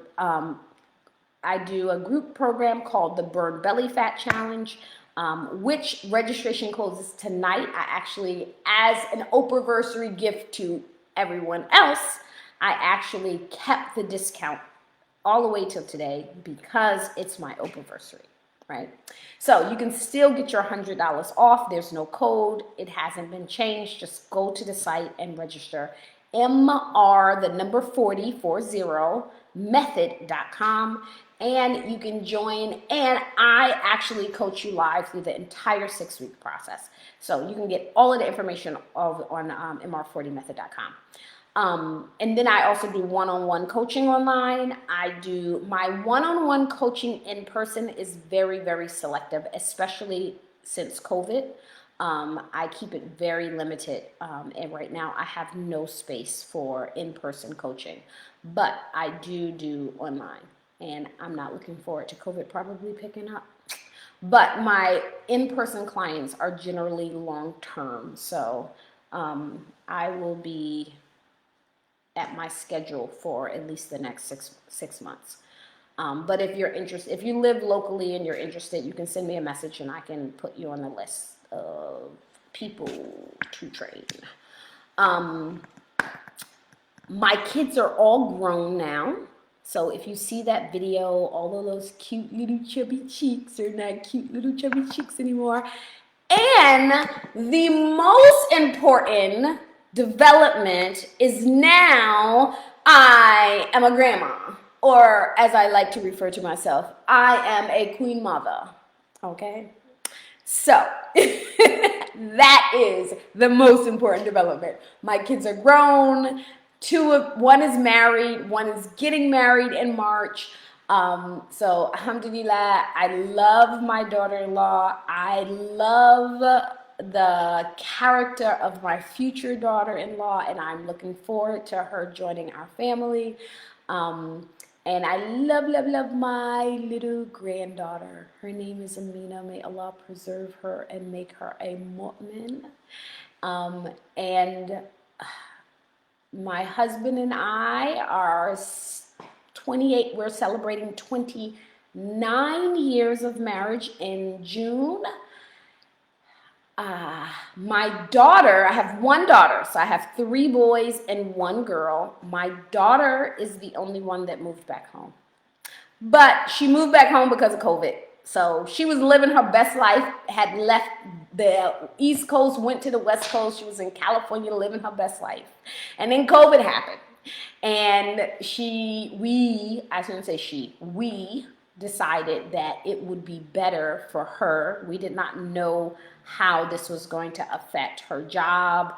[SPEAKER 1] Belly Fat Challenge, which registration closes tonight. I actually, as an Oprah-Vesary gift to everyone else, I actually kept the discount all the way till today because it's my Oprah-Vesary, right? So you can still get your $100 off. There's no code. It hasn't been changed. Just go to the site and register. method.com, and you can join, and I actually coach you live through the entire 6-week process. So you can get all of the information on mr40method.com. And then I also do one-on-one coaching online. I do my one-on-one coaching in person is very, very selective, especially since COVID. I keep it very limited, and right now I have no space for in-person coaching, but I do online, and I'm not looking forward to COVID probably picking up. But my in-person clients are generally long-term, so I will be at my schedule for at least the next six months. But if you're interested, if you live locally and you're interested, you can send me a message and I can put you on the list of people to train. My kids are all grown now. So if you see that video, all of those cute little chubby cheeks are not cute little chubby cheeks anymore. And the most important development is now I am a grandma, or as I like to refer to myself, I am a queen mother, okay? So that is the most important development. My kids are grown. One is married, one is getting married in March. So alhamdulillah, I love my daughter-in-law. I love the character of my future daughter-in-law, and I'm looking forward to her joining our family. And I love my little granddaughter. Her name is Amina. May Allah preserve her and make her a mu'min. And my husband and I are 28. We're celebrating 29 years of marriage in June. My daughter, I have one daughter, so I have 3 boys and 1 girl. My daughter is the only one that moved back home. But she moved back home because of COVID. So she was living her best life, had left the East Coast, went to the West Coast. She was in California living her best life. And then COVID happened. And we decided that it would be better for her. We did not know how this was going to affect her job,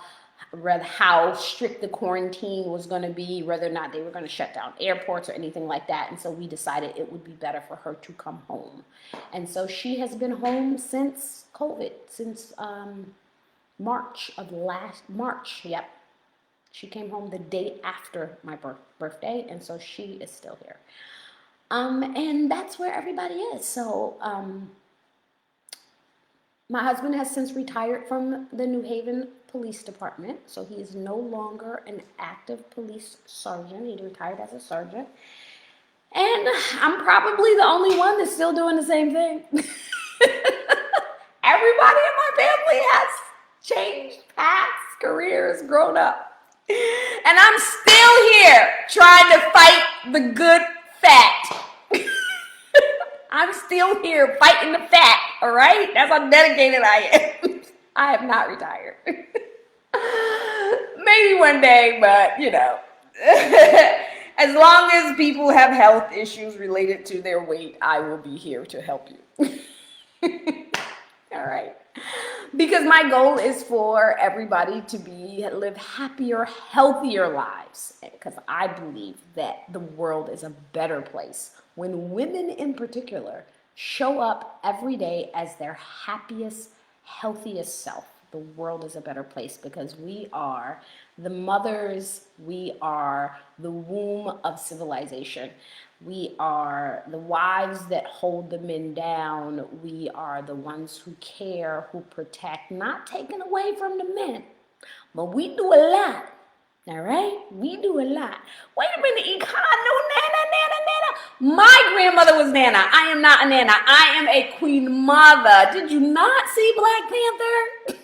[SPEAKER 1] how strict the quarantine was going to be, whether or not they were going to shut down airports or anything like that. And so we decided it would be better for her to come home. And so she has been home since COVID, since March. Yep. She came home the day after my birthday, and so she is still here. And that's where everybody is. So my husband has since retired from the New Haven Police Department, so he is no longer an active police sergeant. He retired as a sergeant. And I'm probably the only one that's still doing the same thing. Everybody in my family has changed paths, careers, grown up. And I'm still here trying to fight the good fat. I'm still here fighting the fat, all right? That's how dedicated I am. I have not retired. Maybe one day, but you know. As long as people have health issues related to their weight, I will be here to help you. All right. Because my goal is for everybody to live happier, healthier lives. Because I believe that the world is a better place when women in particular show up every day as their happiest, healthiest self. The world is a better place because we are the mothers, we are the womb of civilization. We are the wives that hold the men down. We are the ones who care, who protect, not taken away from the men. But we do a lot. All right? We do a lot. Wait a minute, no Nana. My grandmother was Nana. I am not a Nana. I am a queen mother. Did you not see Black Panther?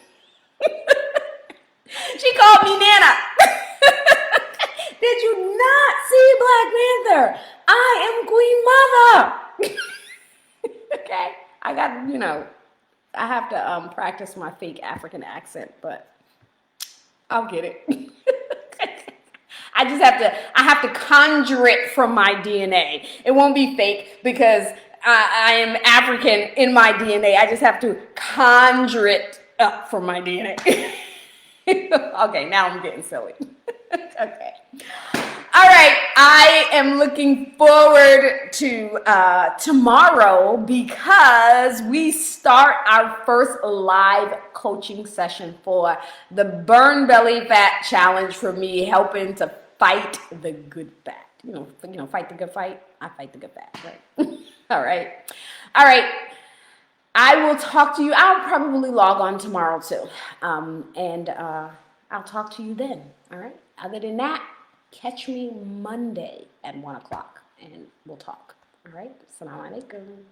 [SPEAKER 1] She called me Nana. Did you not see Black Panther? I am Queen Mother. Okay? I got, I have to practice my fake African accent, but I'll get it. I have to conjure it from my DNA. It won't be fake because I am African in my DNA. I just have to conjure it up from my DNA. Okay, now I'm getting silly. Okay. All right, I am looking forward to tomorrow because we start our first live coaching session for the Burn Belly Fat Challenge for me, helping to fight the good fat. Fight the good fight. I fight the good fat, right? All right. I will talk to you. I'll probably log on tomorrow too, and I'll talk to you then. All right. Other than that, catch me Monday at 1 o'clock and we'll talk. All right. Assalamu alaikum.